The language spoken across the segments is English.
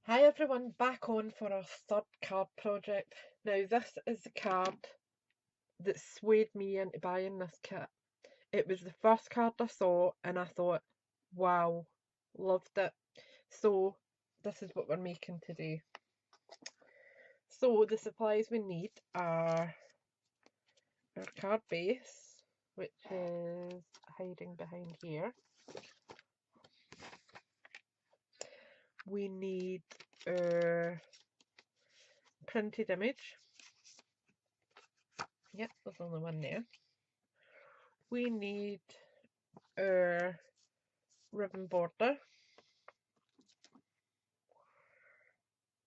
Hi everyone, back on for our third card project. Now this is the card that swayed me into buying this kit. It was the first card I saw and I thought, wow, loved it. So this is what we're making today. So the supplies we need are our card base, which is hiding behind here. We need our printed image. Yep, there's only one there. We need our ribbon border.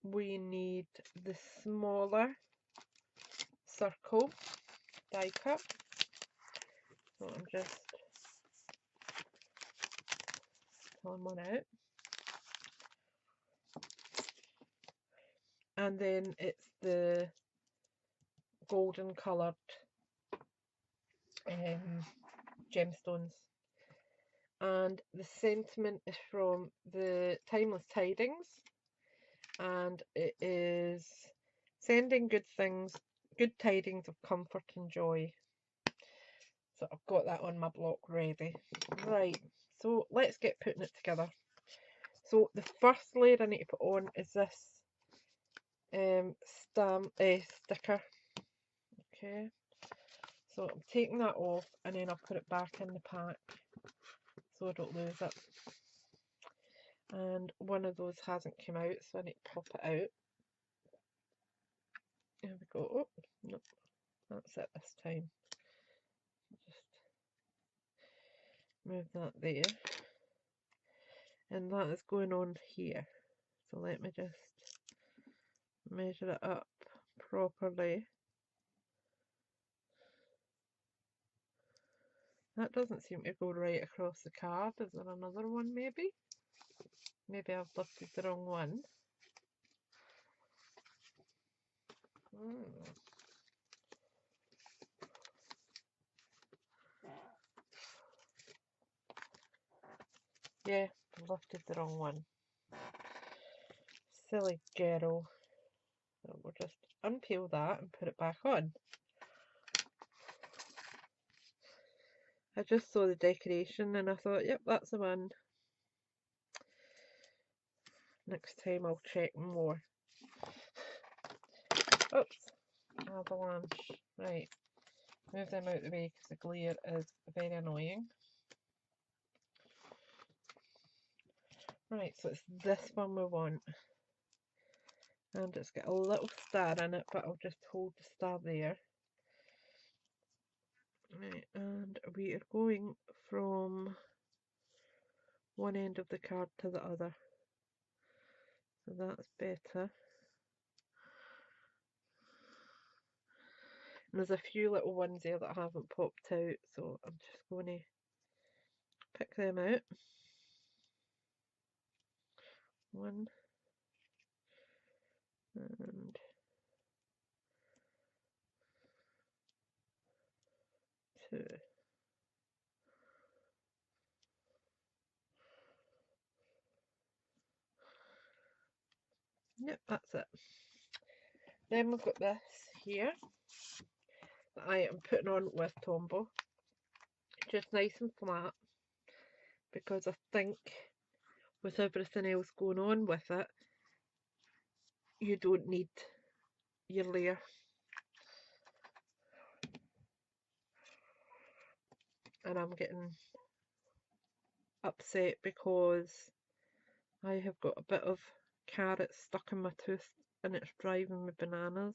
We need the smaller circle die cut. So I'm just pulling one out. And then it's the golden coloured gemstones. And the sentiment is from the Timeless Tidings, and it is sending good things, good tidings of comfort and joy. So I've got that on my block ready. Right, so let's get putting it together. So the first layer I need to put on is this sticker. Okay, so I'm taking that off and then I'll put it back in the pack so I don't lose it. And one of those hasn't come out, so I need to pop it out. There we go. Oh, no, that's it this time. Just move that there. And that is going on here. So let me just measure it up properly. That doesn't seem to go right across the card. Is there another one maybe? Maybe I've lifted the wrong one. Yeah, I've lifted the wrong one. Silly girl. So we'll just unpeel that and put it back on. I just saw the decoration and I thought, yep, that's the one. Next time I'll check more. Oops, avalanche. Right, move them out of the way because the glare is very annoying. Right, so it's this one we want. And it's got a little star in it, but I'll just hold the star there. Right, and we are going from one end of the card to the other. So that's better. And there's a few little ones there that haven't popped out, so I'm just going to pick them out. One and two. Yep, that's it. Then we've got this here that I am putting on with Tombow. Just nice and flat, because I think with everything else going on with it, you don't need your layer. And I'm getting upset because I have got a bit of carrot stuck in my tooth and it's driving me bananas.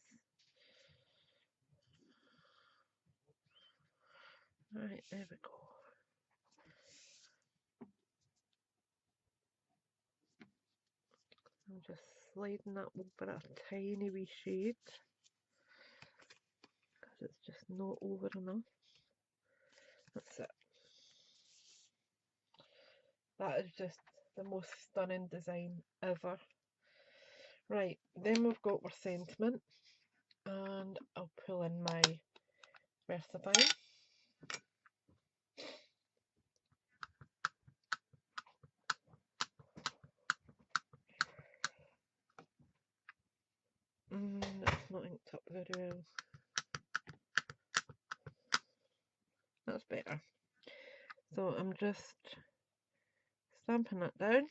Right, there we go. I'm just sliding that over a tiny wee shade because it's just not over enough. That's it. That is just the most stunning design ever. Right, then we've got our sentiment, and I'll pull in my VersaFine. not inked up very well. That's better. So I'm just stamping it down.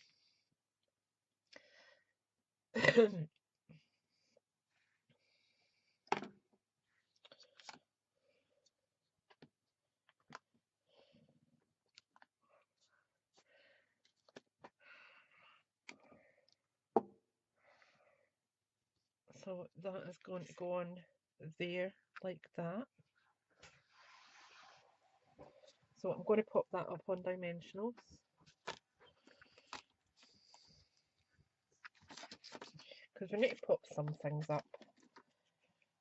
So that is going to go on there like that. So I'm going to pop that up on dimensionals. Because we need to pop some things up,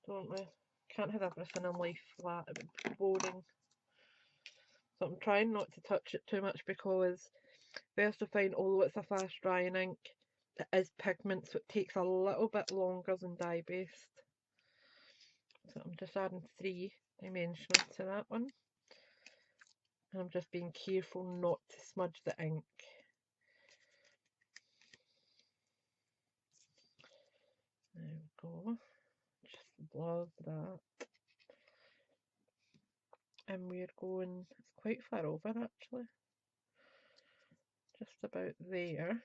don't we? Can't have everything in life flat, it would be boring. So I'm trying not to touch it too much because VersaFine, although it's a fast drying ink, it is pigment, so it takes a little bit longer than dye based. So I'm just adding 3 dimensional to that one. And I'm just being careful not to smudge the ink. There we go. Just love that. And we're going, it's quite far over actually. Just about there.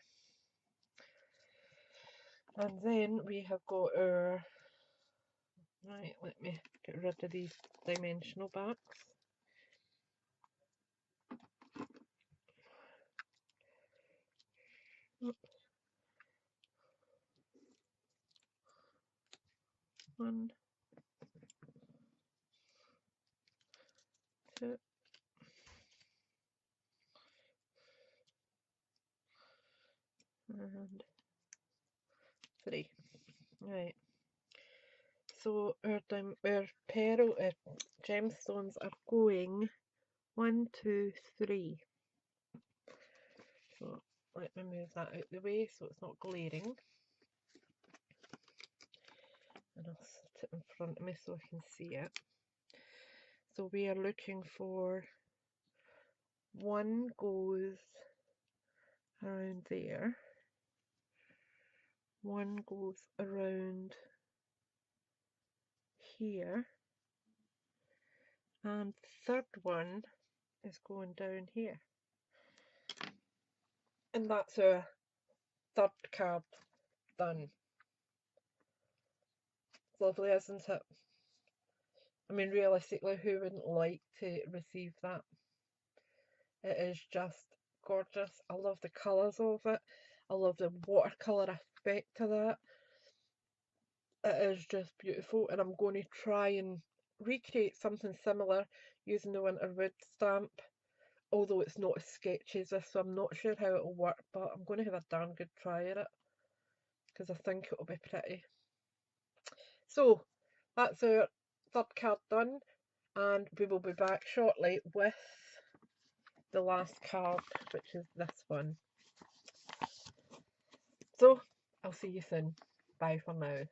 And then we have got our, right, let me get rid of these dimensional backs. Oops. 1, 2, and 3. Right. So our pearl gemstones are going 1, 2, 3. So let me move that out the way so it's not glaring. And I'll sit it in front of me so I can see it. So we are looking for 1 goes around there, 1 goes around here, and the 3rd one is going down here. And that's our 3rd card done. It's lovely, isn't it? I mean, realistically, who wouldn't like to receive that? It is just gorgeous. I love the colours of it. I love the watercolour effect to that. It is just beautiful, and I'm going to try and recreate something similar using the Winter Wood stamp, although it's not as sketchy as this, so I'm not sure how it'll work, but I'm going to have a darn good try at it because I think it'll be pretty. So that's our 3rd card done, and we will be back shortly with the last card, which is this one. So I'll see you soon. Bye for now.